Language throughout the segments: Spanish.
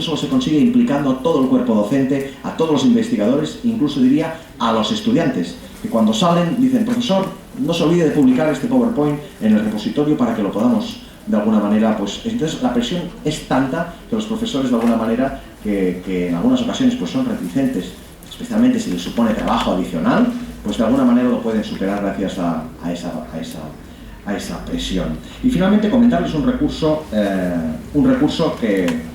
Eso se consigue implicando a todo el cuerpo docente, a todos los investigadores, incluso diría a los estudiantes, que cuando salen dicen: profesor, no se olvide de publicar este PowerPoint en el repositorio para que lo podamos de alguna manera, pues entonces la presión es tanta que los profesores de alguna manera que en algunas ocasiones pues son reticentes, especialmente si les supone trabajo adicional, pues de alguna manera lo pueden superar gracias a esa presión. Y finalmente comentarles un recurso que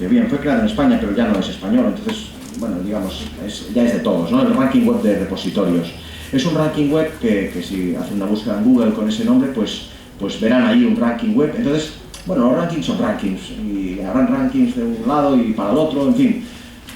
bien, fue creado en España, pero ya no es español, entonces, bueno, digamos, ya es de todos, ¿no? El ranking web de repositorios. Es un ranking web que si hacen una búsqueda en Google con ese nombre, pues verán ahí un ranking web. Entonces, bueno, los rankings son rankings, y habrán rankings de un lado y para el otro, en fin.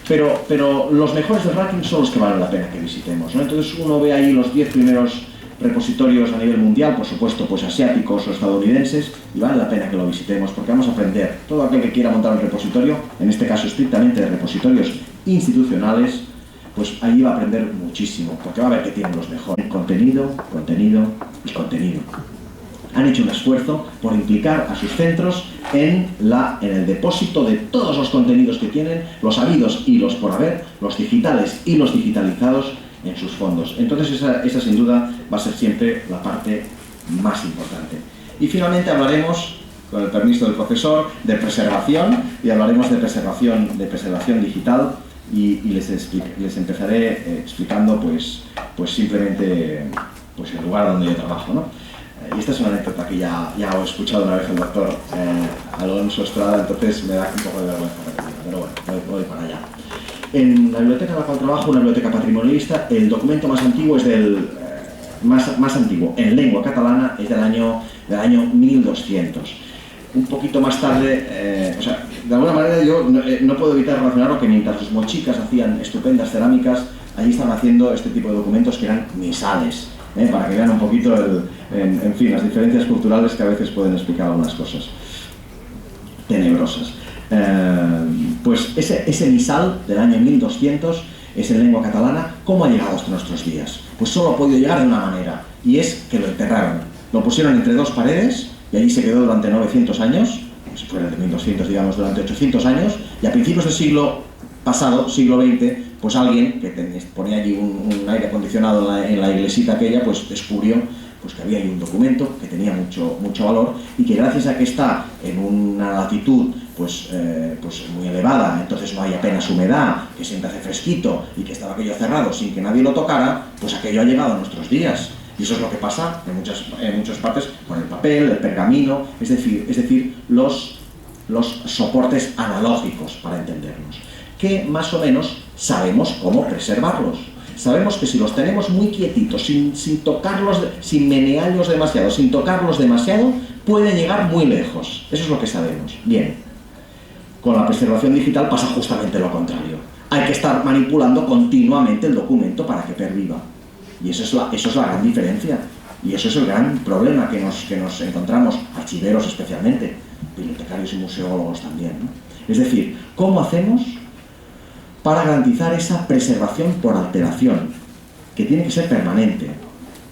Pero los mejores del ranking son los que valen la pena que visitemos, ¿no? Entonces uno ve ahí los 10 primeros repositorios a nivel mundial, por supuesto, pues asiáticos o estadounidenses, y vale la pena que lo visitemos porque vamos a aprender. Todo aquel que quiera montar un repositorio, en este caso estrictamente de repositorios institucionales, pues allí va a aprender muchísimo, porque va a ver que tienen los mejores. Contenido, contenido y contenido. Han hecho un esfuerzo por implicar a sus centros en el depósito de todos los contenidos que tienen, los habidos y los por haber, los digitales y los digitalizados, en sus fondos. Entonces esa sin duda va a ser siempre la parte más importante. Y finalmente hablaremos, con el permiso del profesor, de preservación, y hablaremos de preservación digital, y les empezaré explicando pues simplemente pues el lugar donde yo trabajo, ¿no? Y esta es una anécdota que ya he escuchado una vez el doctor Alonso Estrada, entonces me da un poco de vergüenza repetirla, pero bueno, voy para allá. En la biblioteca en la cual trabajo, una biblioteca patrimonialista, el documento más antiguo es más antiguo en lengua catalana, es del año 1200. Un poquito más tarde, o sea, de alguna manera yo no puedo evitar relacionarlo que mientras los mochicas hacían estupendas cerámicas, allí estaban haciendo este tipo de documentos que eran misales, para que vean un poquito, en fin, las diferencias culturales que a veces pueden explicar algunas cosas tenebrosas. Pues ese misal del año 1200 es en lengua catalana. ¿Cómo ha llegado hasta nuestros días? Pues solo ha podido llegar de una manera, y es que lo enterraron. Lo pusieron entre dos paredes y allí se quedó durante 900 años, si fuera de 1200, digamos, durante 800 años, y a principios del siglo pasado, siglo XX, pues alguien que ponía allí un aire acondicionado en la iglesita aquella, pues descubrió pues que había ahí un documento que tenía mucho valor, y que gracias a que está en una latitud pues muy elevada, entonces no hay apenas humedad, que siempre hace fresquito, y que estaba aquello cerrado sin que nadie lo tocara, pues aquello ha llegado a nuestros días. Y eso es lo que pasa en muchas partes con el papel, el pergamino, es decir, los soportes analógicos, para entendernos, que más o menos sabemos cómo preservarlos. Sabemos que si los tenemos muy quietitos, sin tocarlos, sin menearlos demasiado, sin tocarlos demasiado, pueden llegar muy lejos. Eso es lo que sabemos. Bien, con la preservación digital pasa justamente lo contrario. Hay que estar manipulando continuamente el documento para que perviva. Y eso es la gran diferencia. Y eso es el gran problema que nos encontramos, archiveros especialmente, bibliotecarios y museólogos también, ¿no? Es decir, ¿cómo hacemos para garantizar esa preservación por alteración, que tiene que ser permanente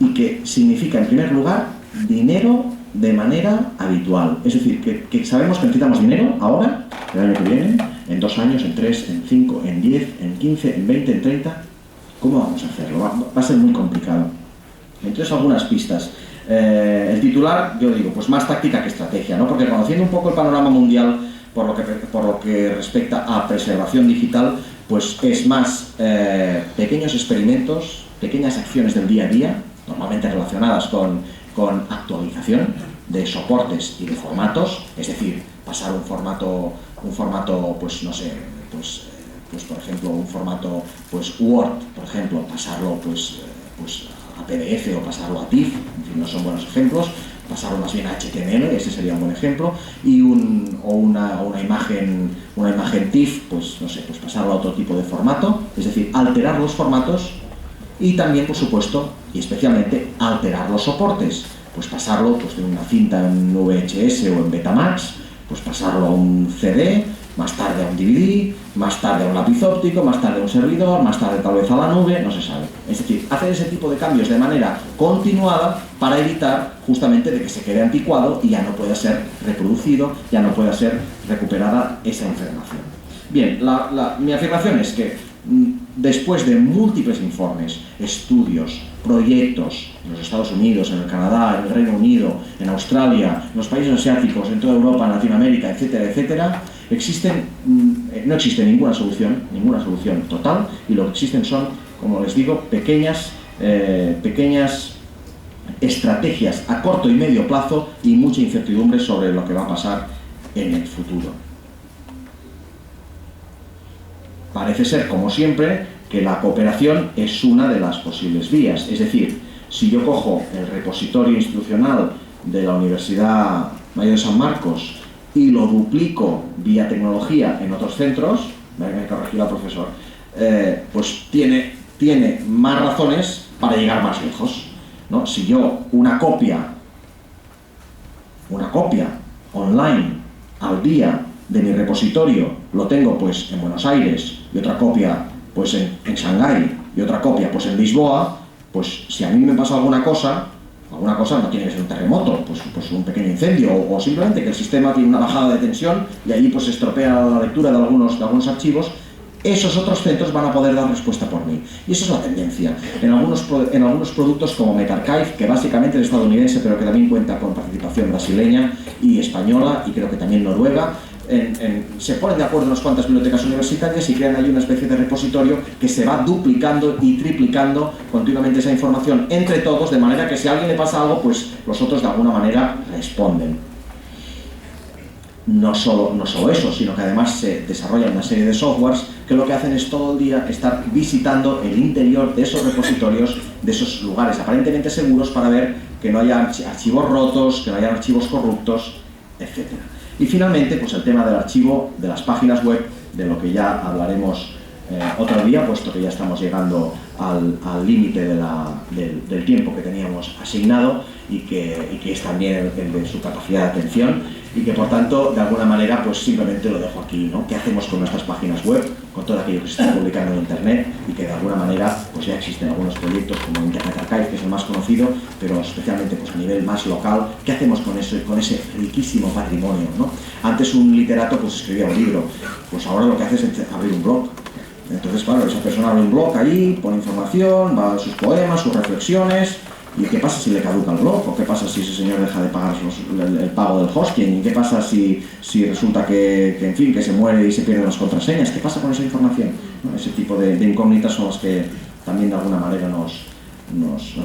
y que significa, en primer lugar, dinero de manera habitual? Es decir, que sabemos que necesitamos dinero ahora, el año que viene, en 2 años, en 3, en 5, en 10, en 15, en 20, en 30. ¿Cómo vamos a hacerlo? Va a ser muy complicado. Entonces, algunas pistas. El titular, yo digo, pues más táctica que estrategia, ¿no? Porque conociendo un poco el panorama mundial por lo que respecta a preservación digital, pues es más pequeños experimentos, pequeñas acciones del día a día, normalmente relacionadas con actualización de soportes y de formatos, es decir, pasar un formato, pues no sé, pues por ejemplo, un formato pues Word, por ejemplo, pasarlo pues a PDF o pasarlo a TIFF, en fin, no son buenos ejemplos, pasarlo más bien a HTML, ese sería un buen ejemplo, y una imagen TIFF, pues no sé, pues pasarlo a otro tipo de formato, es decir, alterar los formatos, y también, por supuesto, y especialmente, alterar los soportes, pues pasarlo pues de una cinta en VHS o en Betamax, pues pasarlo a un CD, más tarde a un DVD, más tarde a un lápiz óptico, más tarde a un servidor, más tarde tal vez a la nube, no se sabe. Es decir, hacer ese tipo de cambios de manera continuada para evitar justamente de que se quede anticuado y ya no pueda ser reproducido, ya no pueda ser recuperada esa información. Bien, mi afirmación es que después de múltiples informes, estudios, proyectos en los Estados Unidos, en el Canadá, en el Reino Unido, en Australia, en los países asiáticos, en toda Europa, en Latinoamérica, etcétera, etcétera, no existe ninguna solución total, y lo que existen son, como les digo, pequeñas estrategias a corto y medio plazo y mucha incertidumbre sobre lo que va a pasar en el futuro. Parece ser, como siempre, que la cooperación es una de las posibles vías. Es decir, si yo cojo el repositorio institucional de la Universidad Mayor de San Marcos y lo duplico vía tecnología en otros centros, me corregirá el profesor, pues tiene más razones para llegar más lejos, ¿no? Si yo una copia online al día de mi repositorio lo tengo pues en Buenos Aires y otra copia pues en Shanghái y otra copia pues en Lisboa, pues si a mí me pasa alguna cosa no tiene que ser un terremoto, pues un pequeño incendio o simplemente que el sistema tiene una bajada de tensión y allí pues se estropea la lectura de algunos archivos, esos otros centros van a poder dar respuesta por mí. Y esa es la tendencia. En algunos productos como MetaArchive, que básicamente es estadounidense, pero que también cuenta con participación brasileña y española, y creo que también noruega, se ponen de acuerdo unas cuantas bibliotecas universitarias y crean ahí una especie de repositorio que se va duplicando y triplicando continuamente esa información entre todos, de manera que si a alguien le pasa algo, pues los otros de alguna manera responden. No solo eso, sino que además se desarrollan una serie de softwares que lo que hacen es todo el día estar visitando el interior de esos repositorios, de esos lugares aparentemente seguros, para ver que no haya archivos rotos, que no haya archivos corruptos, etc. Y finalmente, pues el tema del archivo de las páginas web, de lo que ya hablaremos otro día, puesto que ya estamos llegando al límite del tiempo que teníamos asignado y que es también el de su capacidad de atención, y que por tanto de alguna manera pues simplemente lo dejo aquí, ¿no? ¿Qué hacemos con nuestras páginas web, con todo aquello que se está publicando en internet y que de alguna manera pues ya existen algunos proyectos como Internet Archive, que es el más conocido, pero especialmente pues a nivel más local? ¿Qué hacemos con eso, con ese riquísimo patrimonio, ¿no? Antes un literato pues escribía un libro, pues ahora lo que hace es abrir un blog. Entonces, claro, esa persona abre un blog allí, pone información, va a sus poemas, sus reflexiones. ¿Y qué pasa si le caduca el blog? ¿O qué pasa si ese señor deja de pagar el pago del hosting? ¿Y qué pasa si resulta que se muere y se pierden las contraseñas? ¿Qué pasa con esa información? ¿No? Ese tipo de incógnitas son las que también de alguna manera nos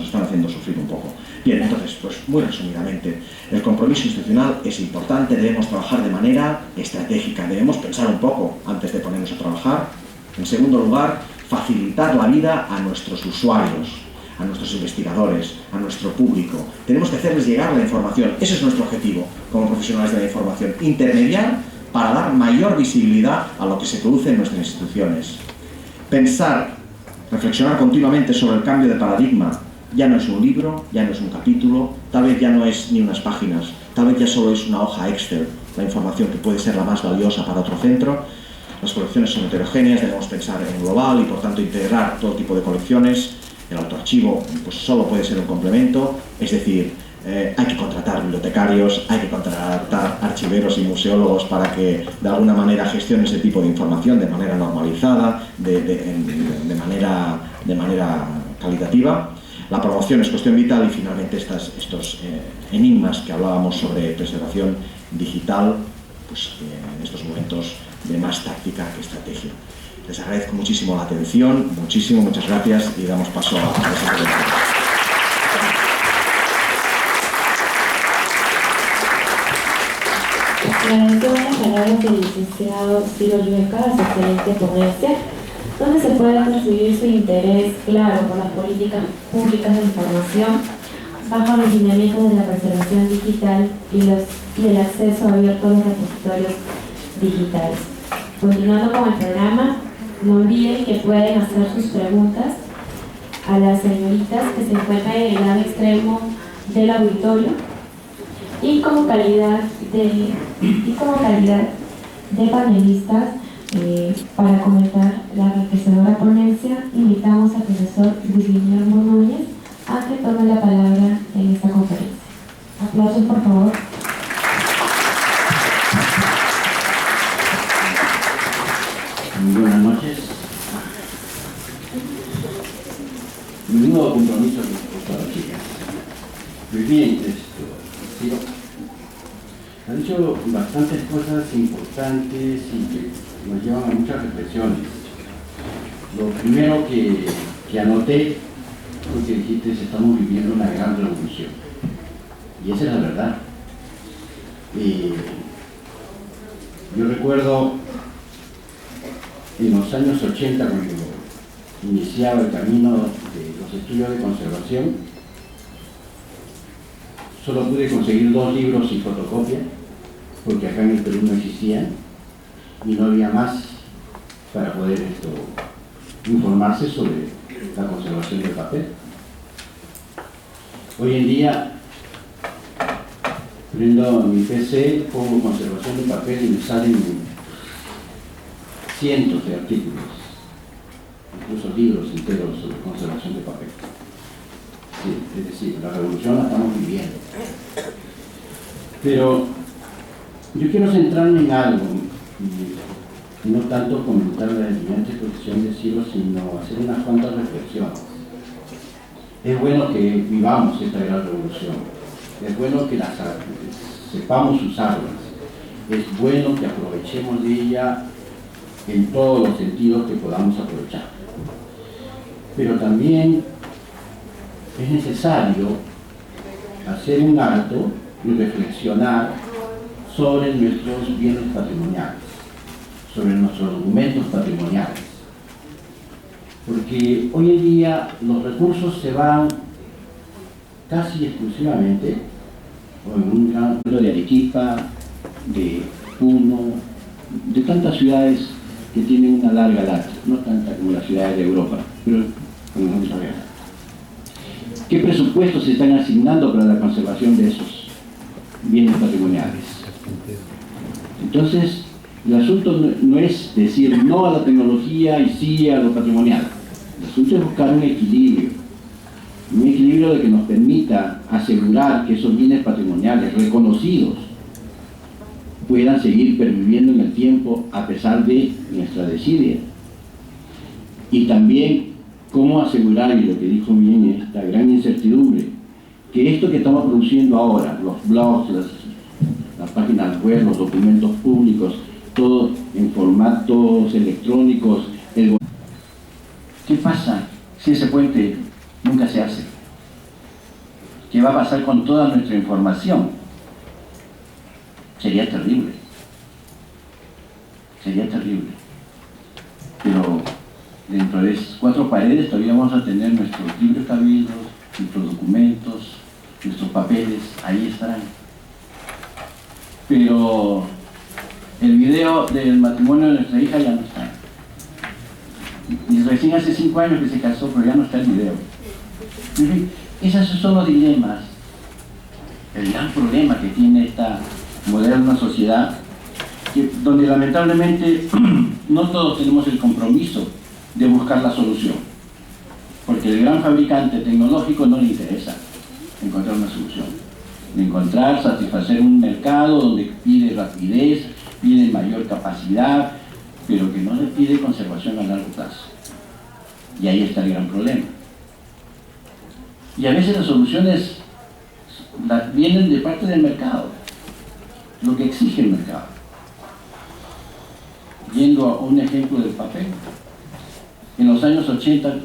están haciendo sufrir un poco. Bien, entonces, pues muy resumidamente, el compromiso institucional es importante, debemos trabajar de manera estratégica, debemos pensar un poco antes de ponernos a trabajar. En segundo lugar, facilitar la vida a nuestros usuarios, a nuestros investigadores, a nuestro público. Tenemos que hacerles llegar la información. Ese es nuestro objetivo como profesionales de la información. Intermediar para dar mayor visibilidad a lo que se produce en nuestras instituciones. Pensar, reflexionar continuamente sobre el cambio de paradigma. Ya no es un libro, ya no es un capítulo, tal vez ya no es ni unas páginas, tal vez ya solo es una hoja Excel, la información que puede ser la más valiosa para otro centro. Las colecciones son heterogéneas, debemos pensar en global y por tanto integrar todo tipo de colecciones. El autoarchivo pues solo puede ser un complemento, es decir, hay que contratar bibliotecarios, hay que contratar archiveros y museólogos para que de alguna manera gestionen ese tipo de información de manera normalizada, de manera calitativa. La promoción es cuestión vital y finalmente estos enigmas que hablábamos sobre preservación digital, pues en estos momentos de más táctica que estrategia. Les agradezco muchísimo la atención, muchas gracias y damos paso a la presentación. Agradezco las palabras del licenciado Ciro Llueca a su excelente ponencia, donde se puede percibir su interés claro por las políticas públicas de información bajo los lineamientos de la preservación digital y el acceso abierto a los repositorios digitales. Continuando con el programa, no olviden que pueden hacer sus preguntas a las señoritas que se encuentran en el lado extremo del auditorio y como calidad de panelistas para comentar la enriquecedora ponencia, invitamos al profesor Luis Guillermo Núñez a que tome la palabra en esta conferencia. Aplausos, por favor. Muy buenas noches. Menudo compromiso con las chicas. Muy bien, sí, han dicho bastantes cosas importantes y que nos llevan a muchas reflexiones. Lo primero que anoté fue que dijiste que estamos viviendo una gran revolución. Y esa es la verdad. Yo recuerdo en los años 80, cuando iniciaba el camino de los estudios de conservación, solo pude conseguir 2 libros sin fotocopia, porque acá en el Perú no existían y no había más para poder informarse sobre la conservación del papel. Hoy en día prendo mi PC, pongo conservación de papel y me salen cientos de artículos, incluso libros enteros sobre conservación de papel. Sí, es decir, la revolución la estamos viviendo. Pero yo quiero centrarme en algo, y no tanto comentar la evidente exposición de siglos, sino hacer unas cuantas reflexiones. Es bueno que vivamos esta gran revolución, es bueno que sepamos usarlas, es bueno que aprovechemos de ella en todos los sentidos que podamos aprovechar. Pero también es necesario hacer un alto y reflexionar sobre nuestros bienes patrimoniales, sobre nuestros documentos patrimoniales. Porque hoy en día los recursos se van casi exclusivamente, o en un gran número de Arequipa, de Puno, de tantas ciudades que tienen una larga data, no tanta como las ciudades de Europa, pero con mucha larga data. ¿Qué presupuestos se están asignando para la conservación de esos bienes patrimoniales? Entonces, el asunto no es decir no a la tecnología y sí a lo patrimonial. El asunto es buscar un equilibrio de que nos permita asegurar que esos bienes patrimoniales reconocidos puedan seguir perviviendo en el tiempo a pesar de nuestra desidia. Y también cómo asegurar, y lo que dijo bien esta gran incertidumbre, que esto que estamos produciendo ahora, los blogs, las páginas web, los documentos públicos, todo en formatos electrónicos. ¿Qué pasa si ese puente nunca se hace? ¿Qué va a pasar con toda nuestra información? Sería terrible. Sería terrible. Pero dentro de esas 4 paredes todavía vamos a tener nuestros libros cabildos, nuestros documentos, nuestros papeles, ahí estarán. Pero el video del matrimonio de nuestra hija ya no está. Y recién hace 5 años que se casó, pero ya no está el video. Esos son los dilemas, el gran problema que tiene esta moderna sociedad, donde lamentablemente no todos tenemos el compromiso de buscar la solución, porque el gran fabricante tecnológico no le interesa encontrar una solución, satisfacer un mercado donde pide rapidez, pide mayor capacidad, pero que no le pide conservación a largo plazo. Y ahí está el gran problema. Y a veces las soluciones vienen de parte del mercado, lo que exige el mercado. Yendo a un ejemplo del papel, en los años 80,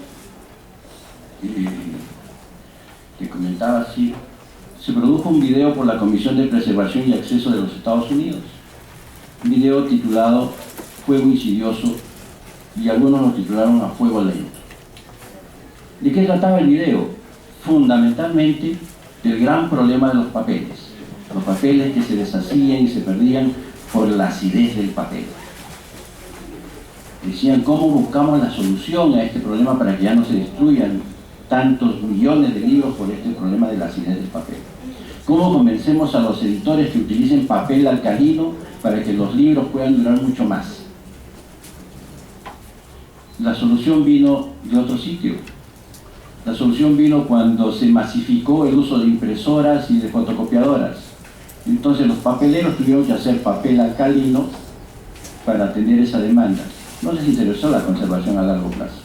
que comentaba así, se produjo un video por la Comisión de Preservación y Acceso de los Estados Unidos, un video titulado Fuego Insidioso, y algunos lo titularon A Fuego Lento. ¿De qué trataba el video? Fundamentalmente del gran problema de los papeles que se deshacían y se perdían por la acidez del papel. Decían, ¿cómo buscamos la solución a este problema para que ya no se destruyan tantos millones de libros por este problema de la acidez del papel? ¿Cómo convencemos a los editores que utilicen papel alcalino para que los libros puedan durar mucho más? La solución vino de otro sitio. La solución vino cuando se masificó el uso de impresoras y de fotocopiadoras. Entonces los papeleros tuvieron que hacer papel alcalino para atender esa demanda. no les interesó la conservación a largo plazo.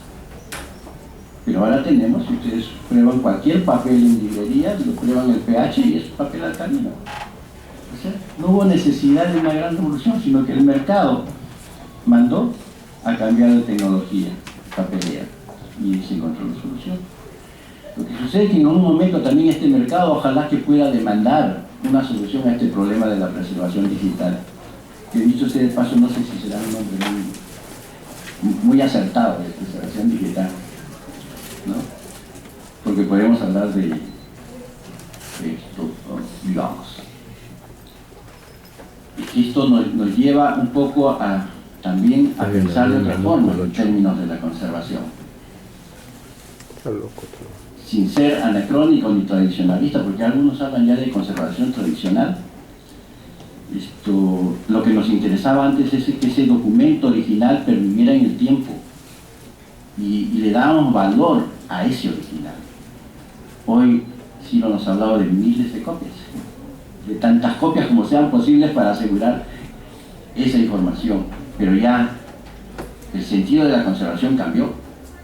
Pero ahora tenemos, si ustedes prueban cualquier papel en librerías, lo prueban el pH y es papel alcalino. O sea, no hubo necesidad de una gran revolución, sino que el mercado mandó a cambiar de tecnología papelera y se encontró la solución. Lo que sucede es que en un momento también este mercado ojalá que pueda demandar una solución a este problema de la preservación digital. Que dicho sea de paso, no sé si será un nombre muy acertado de preservación digital, ¿no? Porque podemos hablar de esto, digamos. Esto nos lleva un poco también a pensar de otra forma en términos de la conservación. Sin ser anacrónico ni tradicionalista, porque algunos hablan ya de conservación tradicional. Lo que nos interesaba antes es que ese documento original perviviera en el tiempo y le dábamos valor a ese original. Hoy Ciro nos ha hablado de miles de copias, de tantas copias como sean posibles para asegurar esa información, pero ya el sentido de la conservación cambió.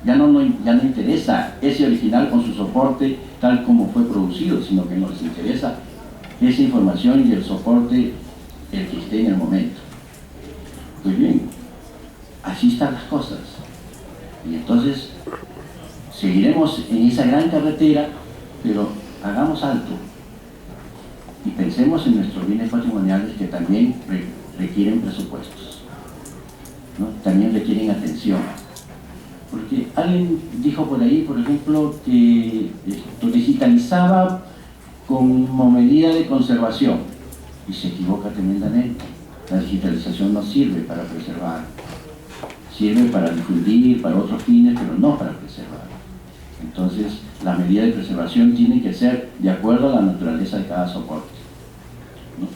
Ya no interesa ese original con su soporte tal como fue producido, sino que nos interesa esa información y el soporte el que esté en el momento. Pues bien, así están las cosas. Y entonces seguiremos en esa gran carretera, pero hagamos alto y pensemos en nuestros bienes patrimoniales que también requieren presupuestos, ¿no? También requieren atención. Porque alguien dijo por ahí, por ejemplo, que digitalizaba como medida de conservación y se equivoca tremendamente. La digitalización no sirve para preservar, sirve para difundir, para otros fines, pero no para preservar. Entonces, la medida de preservación tiene que ser de acuerdo a la naturaleza de cada soporte, ¿no?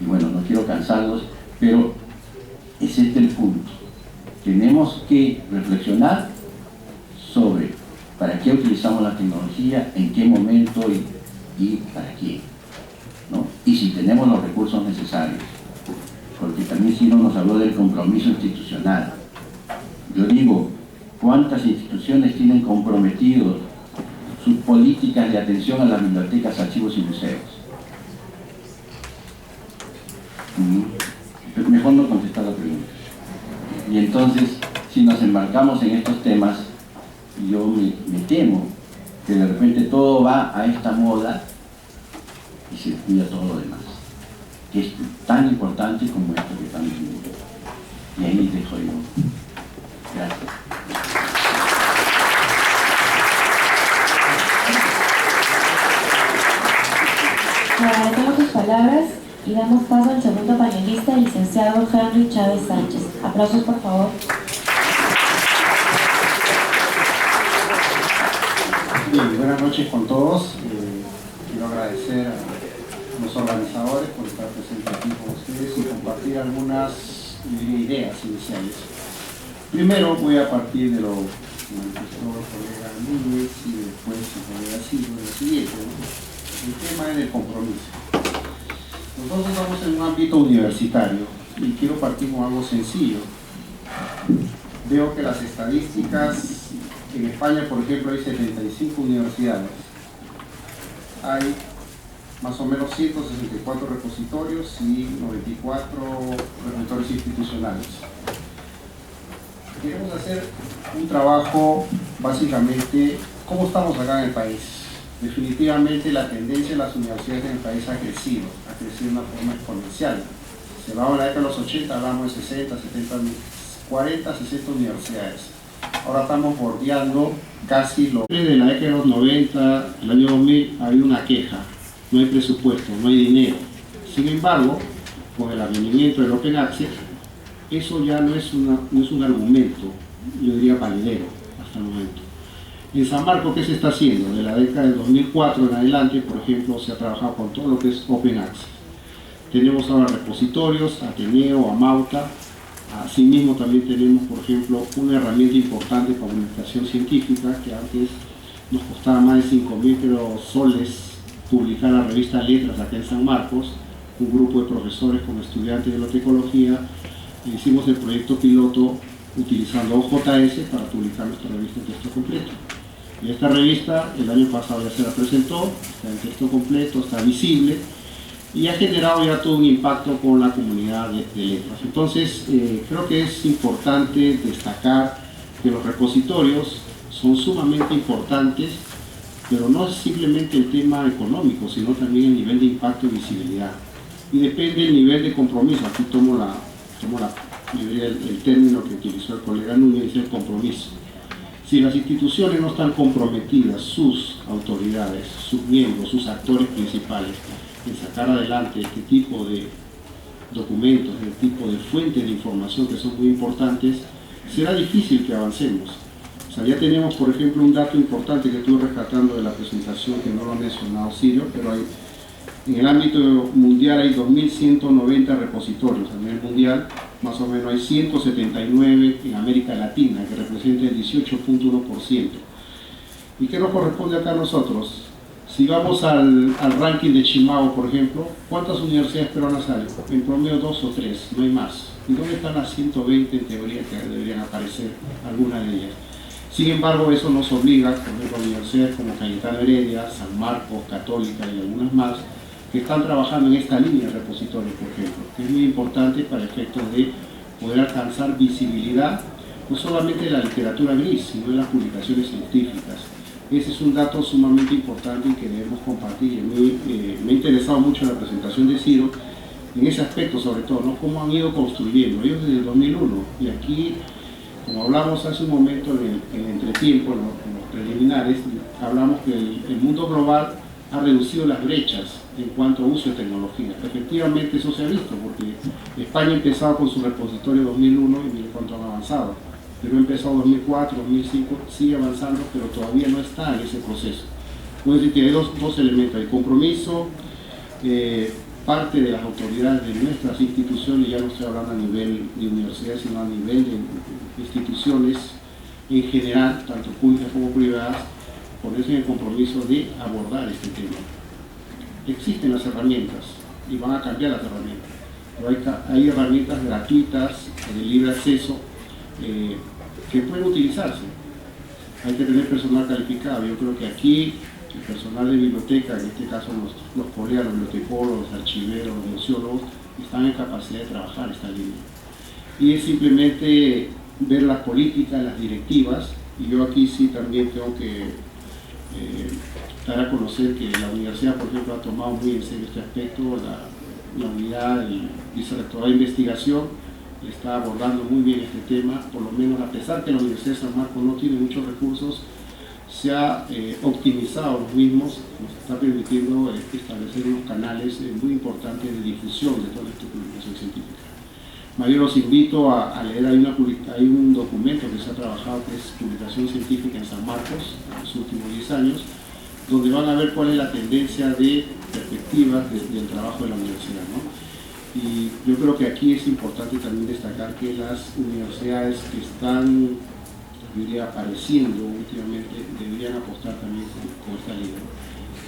Y bueno, no quiero cansarlos, pero es este el punto. Tenemos que reflexionar sobre para qué utilizamos la tecnología, en qué momento y para qué, ¿no? Y si tenemos los recursos necesarios, porque también Ciro nos habló del compromiso institucional. Yo digo, ¿cuántas instituciones tienen comprometidos sus políticas de atención a las bibliotecas, archivos y museos? Mejor no contestar la pregunta. Y entonces, si nos embarcamos en estos temas, yo me temo que de repente todo va a esta moda y se descuida todo lo demás, que es tan importante como esto que estamos viviendo. Y ahí dejo yo. Gracias. Agradecemos sus palabras y damos paso al segundo panelista, el licenciado Henry Chávez Sánchez. Aplausos, por favor. Bien, buenas noches con todos. Quiero agradecer a los organizadores por estar presentes aquí con ustedes y compartir algunas ideas iniciales. Primero voy a partir de lo que manifestó el colega Núñez y después el colega Ciro, de lo siguiente, ¿no? El tema es el compromiso. Nosotros estamos en un ámbito universitario y quiero partir con algo sencillo. Veo que las estadísticas en España, por ejemplo, hay 75 universidades. Hay más o menos 164 repositorios y 94 repositorios institucionales. Queremos hacer un trabajo, básicamente, ¿cómo estamos acá en el país? Definitivamente la tendencia de las universidades en el país ha crecido de una forma exponencial. Se va a la década de los 80, hablamos de 60, 70, 40, 60 universidades. Ahora estamos bordeando casi lo... Desde la década de los 90, el año 2000, había una queja. No hay presupuesto, no hay dinero. Sin embargo, con el advenimiento del Open Access, eso ya no es un argumento, yo diría validero, hasta el momento. En San Marcos, ¿qué se está haciendo? De la década de 2004 en adelante, por ejemplo, se ha trabajado con todo lo que es Open Access. Tenemos ahora repositorios, Ateneo, Amauta. Asimismo, también tenemos, por ejemplo, una herramienta importante para comunicación científica, que antes nos costaba más de 5.000 soles publicar la revista Letras acá en San Marcos. Un grupo de profesores con estudiantes de bibliotecología hicimos el proyecto piloto utilizando OJS para publicar nuestra revista en texto completo. Y esta revista el año pasado ya se la presentó, está en texto completo, está visible y ha generado ya todo un impacto con la comunidad de letras. Entonces creo que es importante destacar que los repositorios son sumamente importantes, pero no es simplemente el tema económico, sino también el nivel de impacto y visibilidad. Y depende del nivel de compromiso. Aquí tomo el término que utilizó el colega Núñez, el compromiso. Si las instituciones no están comprometidas, sus autoridades, sus miembros, sus actores principales, en sacar adelante este tipo de documentos, este tipo de fuentes de información que son muy importantes, será difícil que avancemos. O sea, ya tenemos, por ejemplo, un dato importante que estuve rescatando de la presentación, que no lo ha mencionado Sirio, pero en el ámbito mundial hay 2.190 repositorios a nivel mundial, más o menos hay 179 en América Latina, que representa el 18.1%. ¿Y qué nos corresponde acá a nosotros? Si vamos al ranking de Chimao, por ejemplo, ¿cuántas universidades peruanas hay? En promedio 2 o 3, no hay más. ¿Y dónde están las 120 en teoría que deberían aparecer, algunas de ellas? Sin embargo, eso nos obliga, por ejemplo, a universidades como Cayetano Heredia, San Marcos, Católica y algunas más, que están trabajando en esta línea de repositorios, por ejemplo, que es muy importante para efectos de poder alcanzar visibilidad, no solamente de la literatura gris, sino de las publicaciones científicas. Ese es un dato sumamente importante y que debemos compartir. Y me ha interesado mucho la presentación de Ciro, en ese aspecto sobre todo, ¿no? Cómo han ido construyendo, ellos desde el 2001, y aquí, como hablamos hace un momento en el entretiempo, en los preliminares, hablamos que el mundo global ha reducido las brechas en cuanto a uso de tecnología. Efectivamente eso se ha visto, porque España ha empezado con su repositorio en 2001 y mire cuánto han avanzado. Perú ha empezado en 2004, 2005, sigue avanzando, pero todavía no está en ese proceso. Puedo decir que hay dos elementos, el compromiso, parte de las autoridades de nuestras instituciones, ya no estoy hablando a nivel de universidades, sino a nivel de instituciones en general, tanto públicas como privadas, ponerse en el compromiso de abordar este tema. Existen las herramientas y van a cambiar las herramientas, pero hay herramientas gratuitas de libre acceso que pueden utilizarse. Hay que tener personal calificado. Yo creo que aquí el personal de biblioteca, en este caso los colegas, los bibliotecólogos, los archiveros, los museólogos, están en capacidad de trabajar esta línea. Y es simplemente ver las políticas, las directivas, y yo aquí sí también tengo que dar a conocer que la universidad, por ejemplo, ha tomado muy en serio este aspecto. La unidad y vicerrectorado de investigación está abordando muy bien este tema, por lo menos a pesar que la Universidad de San Marcos no tiene muchos recursos, se ha optimizado los mismos, nos está permitiendo establecer unos canales muy importantes de difusión de toda esta publicación científica. Yo los invito a leer, hay un documento que se ha trabajado que es Publicación Científica en San Marcos, en los últimos 10 años, donde van a ver cuál es la tendencia de perspectivas del trabajo de la universidad, ¿no? Y yo creo que aquí es importante también destacar que las universidades que están, diría, apareciendo últimamente, deberían apostar también con esta línea.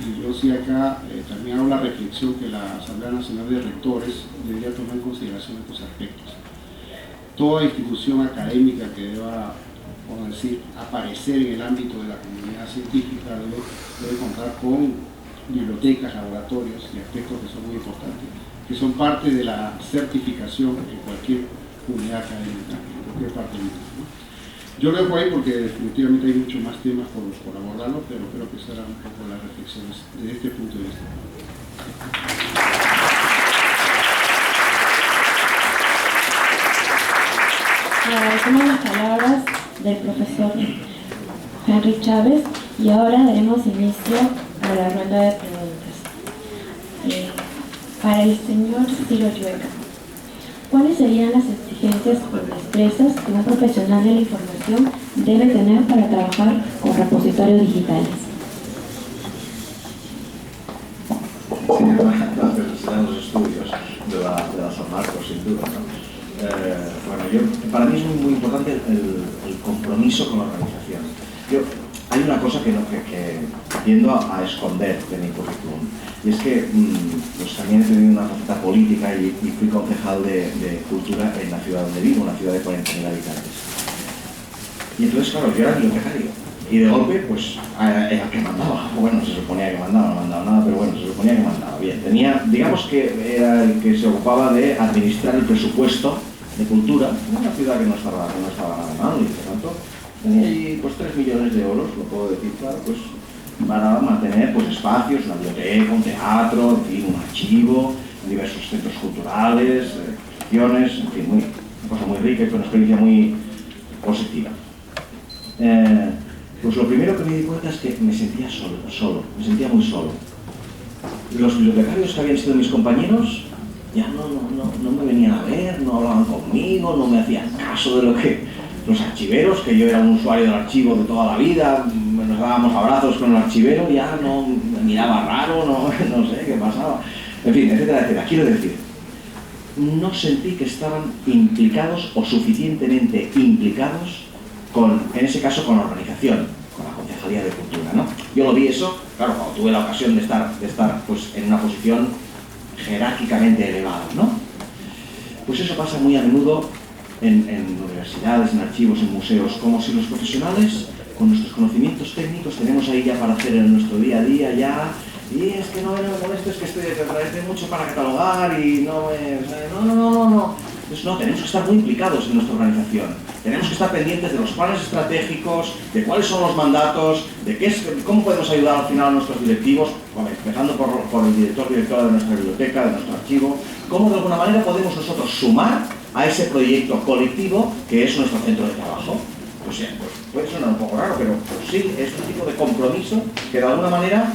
Y yo sí acá también hago la reflexión que la Asamblea Nacional de Rectores debería tomar en consideración estos aspectos. Toda institución académica que deba, vamos a decir, aparecer en el ámbito de la comunidad científica debe contar con bibliotecas, laboratorios y aspectos que son muy importantes, que son parte de la certificación en cualquier unidad académica, en cualquier parte del mundo, ¿no? Yo lo dejo ahí porque definitivamente hay muchos más temas por abordarlo, pero creo que serán un poco las reflexiones desde este punto de vista. Agradecemos las palabras del profesor Henry Chávez y ahora daremos inicio a la ronda de preguntas. Para el señor Ciro Llueca, ¿cuáles serían las exigencias o destrezas que un profesional de la información debe tener para trabajar con repositorios digitales? Sí, la necesidad de los estudios de la San Marcos, sin duda, ¿no? Para mí es muy importante el compromiso con la organización. hay una cosa que tiendo a esconder de mi currículum, y es que pues también he tenido una faceta política y fui concejal de cultura en la ciudad donde vivo, una ciudad de 40.000 habitantes. Y entonces, claro, yo era bibliotecario, y de golpe, pues, era el que mandaba. Bueno, se suponía que mandaba, no mandaba nada, pero bueno, se suponía que mandaba. Bien, tenía, digamos que era el que se ocupaba de administrar el presupuesto de cultura, en una ciudad que no estaba nada mal, y por tanto, tenía allí pues 3 millones de euros, lo puedo decir, claro, pues, para mantener pues espacios, una biblioteca, un teatro, en fin, un archivo, diversos centros culturales, exposiciones, en fin, una cosa muy rica y una experiencia muy positiva. Pues lo primero que me di cuenta es que me sentía solo, me sentía muy solo. Los bibliotecarios que habían sido mis compañeros ya no me venían a ver, no hablaban conmigo, no me hacían caso de lo que... Los archiveros, que yo era un usuario del archivo de toda la vida, nos dábamos abrazos con el archivero, ya no me miraba raro, no sé qué pasaba. En fin, etcétera, etcétera. Quiero decir, no sentí que estaban implicados o suficientemente implicados en ese caso con la organización, con la Concejalía de Cultura, ¿no? Yo lo vi eso, claro, cuando tuve la ocasión de estar pues, en una posición jerárquicamente elevada, ¿no? Pues eso pasa muy a menudo en universidades, en archivos, en museos, como si los profesionales, con nuestros conocimientos técnicos, tenemos ahí ya para hacer en nuestro día a día, ya, y es que no me molestes, que estoy de mucho para catalogar y no. Entonces no, tenemos que estar muy implicados en nuestra organización, tenemos que estar pendientes de los planes estratégicos, de cuáles son los mandatos, de cómo podemos ayudar al final a nuestros directivos, empezando por el directora de nuestra biblioteca, de nuestro archivo, cómo de alguna manera podemos nosotros sumar a ese proyecto colectivo que es nuestro centro de trabajo. Pues puede sonar un poco raro, pero sí, es un tipo de compromiso que de alguna manera